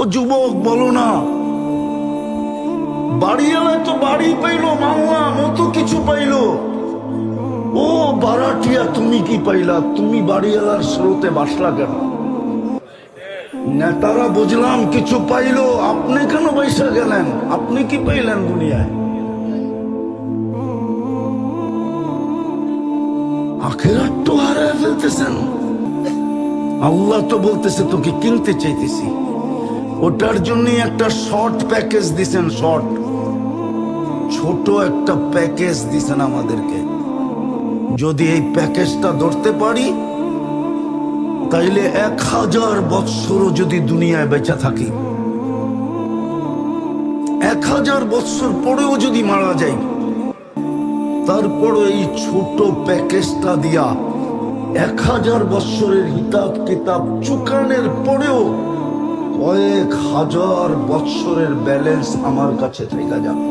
ও যুবক বলো না, বাড়িওয়ালা তো বাড়ি পাইলো, মানলাম ও তো কিছু পাইলো। ও বারাটিয়া তুমি কি পাইলা? তুমি বাড়িওয়ালার স্রোতে বাসলা কেন? নেতারা বুঝলাম কিছু পাইলো, আপনি কেন বাইসা গেলেন? আপনি কি পাইলেন দুনিয়ায়? আখিরাত তো হারায় ফেলতেছেন। আল্লাহ তো বলতেছে তোকে কিনতে চাইতেছি, ওটার জন্য একটা শর্ট প্যাকেজ দিছেন, শর্ট ছোট একটা প্যাকেজ দিছেন আমাদেরকে। যদি এই প্যাকেজটা ধরতে পারি তাইলে 1000 বৎসরও যদি দুনিয়ায় বেঁচে থাকি, 1000 বৎসর পরেও যদি মারা যাই, তারপরও এই ছোট প্যাকেজটা দিয়া 1000 বৎসরের হিসাব কিতাব চুকানের পরেও কয়েক হাজার বৎসরের ব্যালেন্স আমার কাছে থেকে যাবে।